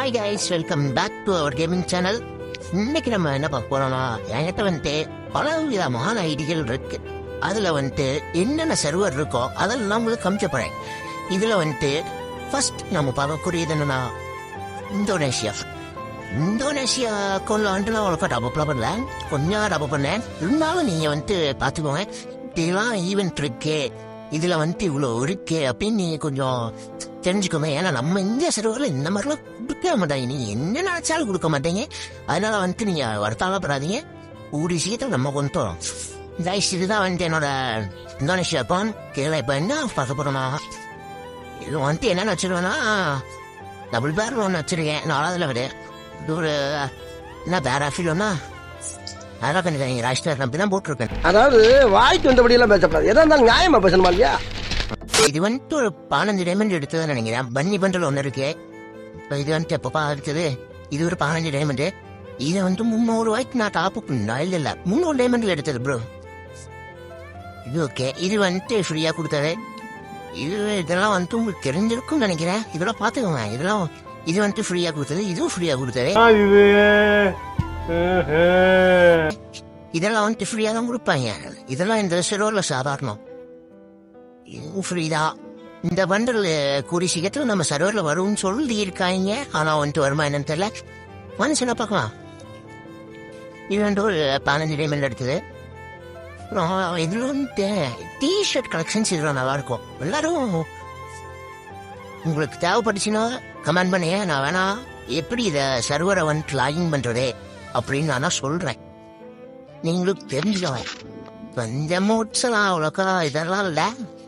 Hi guys, welcome back to our gaming channel. இன்னைக்கு நம்ம என்ன பார்க்க போறோம்னா, என்கிட்ட வந்துட்டு பல விதமான ஐடிகள் இருக்கு. அதுல வந்துட்டு என்னென்ன சர்வர் இருக்கோ அதெல்லாம் உங்களுக்கு காமிச்ச போறேன். இதுல வந்துட்டு ஃபர்ஸ்ட் நம்ம பார்க்கக்கூடியது என்னன்னா இந்தோனேஷியா அக்கௌண்ட்ல வந்துட்டு நான் உனக்கு டபுள் பண்ணல, கொஞ்சம் டபுள் பண்ணேன். இருந்தாலும் நீங்க வந்துட்டு பாத்துக்கோங்க, இதெல்லாம் ஈவென்ட் இருக்கு, இதுல வந்துட்டு இவ்வளவு இருக்கு அப்படின்னு நீங்க கொஞ்சம் தெரிஞ்சுக்கோங்க. ஏன்னா நம்ம இந்திய சர்வரில் இந்த மாதிரிலாம் கொடுக்க மாட்டாங்க, நீங்க என்ன நினைச்சாலும் கொடுக்க மாட்டீங்க. அதனால வந்துட்டு நீங்க வருத்தாகப்படாதீங்க, கூடிய சீக்கிரம் நம்ம கொண்டு வரோம். இதுதான் வந்துட்டு என்னோட இந்தோனேஷியா அக்கௌண்ட். கீழே இப்ப என்ன பார்க்க போறோம்னா, இது வந்துட்டு என்னன்னு வச்சிருவேன்னா டபுள் பேர் ஒன்று வச்சிருக்கேன். 4ஆவதுல விட இது ஒரு என்ன பேராஃபீல் ஒன்னா அதெல்லாம் கொஞ்சம் ராஷ்டிர அப்படிதான் போட்டிருக்கேன். அதாவது வாய்க்கு வந்தபடி எல்லாம் பேசப்படாது, எதா இருந்தாலும் நியாயமா பேசணுமா இல்லையா? இது வந்துட்டு ஒரு 15 டைமண்ட் எடுத்ததுன்னு நினைக்கிறேன். பன்னி பண்டல் ஒன்று இருக்கு. இப்போ இது வந்துட்டு எப்பப்பா இருக்குது, இது ஒரு 15 டைமண்ட். இதை வந்துட்டு 300 ரூபாய்க்கு நான் டாப் பண்ணா இல்ல 300 டைமண்ட்ல எடுத்தது ப்ரோ. இது ஓகே. இது வந்துட்டு ஃப்ரீயா கொடுத்தது. இதெல்லாம் வந்துட்டு உங்களுக்கு தெரிஞ்சிருக்கும் நினைக்கிறேன். இதெல்லாம் பாத்துக்கோங்க. இது வந்துட்டு ஃப்ரீயா கொடுத்தது, இதுவும் ஃப்ரீயா கொடுத்தது. இதெல்லாம் வந்துட்டு ஃப்ரீயா தான் கொடுப்பாங்க. இதெல்லாம் இந்த சர்வர்ல சாதாரணம், இதுவும் ஃப்ரீதான். இந்த பண்டல் கூடிய சீக்கிரத்துல நம்ம சர்வர்ல வரும்னு சொல்லி இருக்காங்க. ஆனா வந்துட்டு வருமா என்னன்னு தெரியல, மனுஷனா பார்க்கலாம். இது வந்துட்டு ஒரு 15 டைமண்ட் எடுத்தது. அப்புறம் இதுல வந்துட்டு டிஷர்ட் கலெக்ஷன்ஸ் இதுல நல்லா இருக்கும். எல்லாரும் உங்களுக்கு தேவைப்பட்டுச்சுன்னா கமெண்ட் பண்ணுங்க, நான் வேணா எப்படி இத சர்வரை வந்துட்டு லாகின் பண்றது அப்படின்னு நான் சொல்றேன். நீங்களுக்கு தெரிஞ்சுக்கோங்க. கொஞ்ச மூட்ஸ்லாம் அவ்வளோக்கா இதெல்லாம் இல்ல,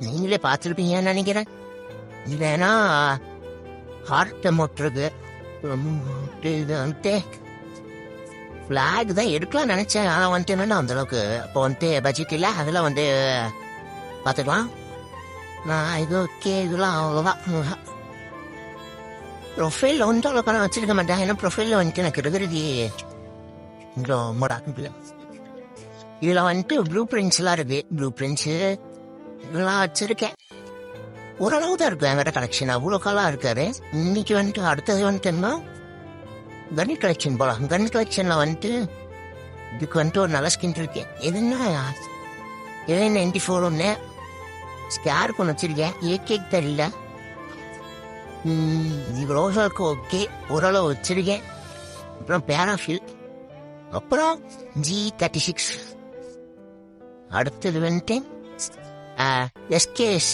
நீங்களே பார்த்துருப்பீங்கன்னு நினைக்கிறேன். இல்லைன்னா ஹார்ட் அமௌண்ட் இருக்கு. இது வந்துட்டு ஃபிளாக் தான் எடுக்கலாம் நினைச்சேன். ஆனா வந்துட்டு என்னன்னா அந்த அளவுக்கு அப்போ வந்துட்டு பட்ஜெட் இல்லை. அதெல்லாம் வந்து பார்த்துக்கலாம். நான் இது ஓகே, இதெல்லாம் அவ்வளோதான். ப்ரொஃபைல் வந்து அவ்வளோக்கா வச்சிருக்க மாட்டேன். ஏன்னா ப்ரொஃபைல வந்துட்டு எனக்கு இருக்கிறது இதுல வந்துட்டு ப்ளூ பிரிண்ட்ஸ் எல்லாம் இருக்கு. ப்ளூ பிரிண்ட்ஸ் இதெல்லாம் வச்சிருக்கேன். ஓரளவு தான் இருக்கு என்கிட்ட கலெக்ஷன், அவ்வளோ காலம் இருக்காரு. இன்னைக்கு வந்துட்டு அடுத்தது வந்துட்டுன்னா கன் கலெக்ஷன் போலாம். கன் கலெக்ஷன்ல வந்துட்டு இதுக்கு வந்துட்டு ஒரு நல்ல ஸ்கின் இருக்கு. எதுன்னா A94 ஒன்று ஸ்கேர் ஒன்று வச்சிருக்கேன். ஏகேக் தெரியல, இவ்வளோ இருக்கு. ஓகே, ஓரளவு வச்சிருக்கேன். அப்புறம் பேராஃபில், அப்புறம் G36. அடுத்தது வந்துட்டு SKS.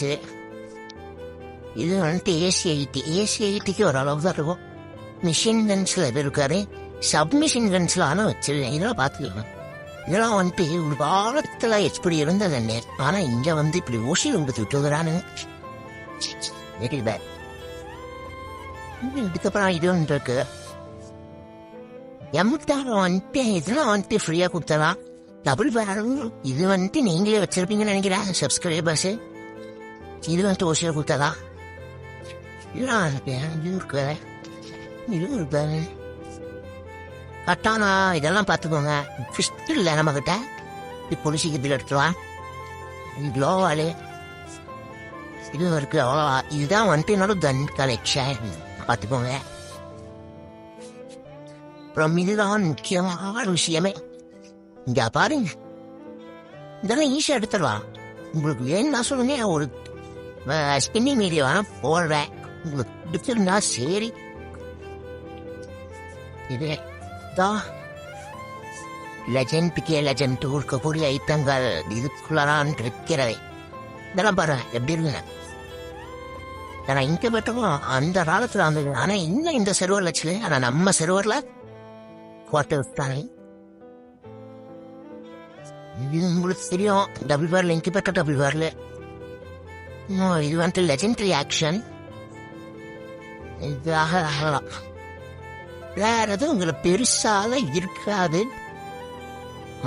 இது வந்துட்டு AC80க்கு ஒரு அளவு தான் இருக்கும். மிஷின் கன்ஸ்ல இருக்காரு, சப்மிஷின் கன்ஸ்ல ஆனால் வச்சிருக்கேன். இதெல்லாம் பார்த்துக்கலாம். இதெல்லாம் வந்துட்டு ஒரு காலத்துல எப்படி இருந்தது என்ன, ஆனா இங்க வந்து இப்படி ஓசி உங்களுக்கு விட்டுறானு. இதுக்கப்புறம் இது ஒன்று இருக்கு. M-Star வந்துட்டு இதெல்லாம் வந்துட்டு ஃப்ரீயா கொடுத்தலாம். டபுள் பேரல் இது வந்துட்டு நீங்களே வச்சிருப்பீங்கன்னு நினைக்கிறேன் சப்ஸ்கிரைபர்ஸ். இது வந்துட்டு ஓசியா கொடுத்ததா. இதெல்லாம் இருக்கு, இதுவும் இருக்கு. கட்டானா இதெல்லாம் பார்த்துக்கோங்க. ஃபிஸ்ட் இல்லை நம்ம கிட்ட. இது பொலிசிக்கு பில் எடுத்துருவான். இது க்ளோவாலு இதுவும் இருக்கு. அவ்வளோவா. இதுதான் வந்துட்டு என்னோட கன் கலெக்ஷன், பார்த்துக்கோங்க. அப்புறம் இதுதான் முக்கியமான விஷயமே. இங்க பாருங்க, இதெல்லாம் ஈஸியா எடுத்துடலாம். உங்களுக்கு வேணும்னா சொல்லுங்க, ஒரு ஸ்பின்னிங் வீடியோ வேணா போடுறேன். உங்களுக்கு பிடிச்சிருந்தா சரி. இதுதான் லெஜண்ட் பிகே லெஜண்ட் இருக்கக்கூடிய ஐட்டங்கள் இதுக்குள்ளதான் இருக்கிறது. இதெல்லாம் பாருங்க எப்படி இருக்குங்க. ஏன்னா இங்க மட்டும் அந்த காலத்துல வந்தது. ஆனா இன்னும் இந்த சர்வர்ல வச்சு, ஆனா நம்ம சர்வர்ல குவார்டர் இது உங்களுக்கு தெரியும். டபுள் பேர்ல இங்க பெற்ற டபுள் பேர்ல இது வந்துட்டு லெஜெண்டரி ஆக்ஷன். இது ஆகலாம். வேற எதுவும் உங்களுக்கு பெருசாக இருக்காது.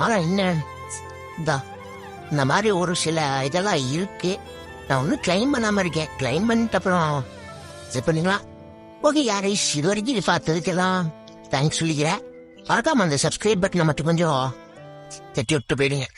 ஆனா என்ன இந்த மாதிரி ஒரு சில இதெல்லாம் இருக்கு. நான் ஒன்றும் கிளைம் பண்ணாம இருக்கேன். கிளைம் பண்ணிட்டு அப்புறம் பண்ணிக்கலாம். ஓகே யாரைஸ், இது வரைக்கும் இது பார்த்ததுக்கெல்லாம் தேங்க்ஸ் சொல்லிக்கிறேன். மறக்காம அந்த சப்ஸ்கிரைப் பட்டனை மட்டும் கொஞ்சம் தட்டி விட்டு போயிடுங்க.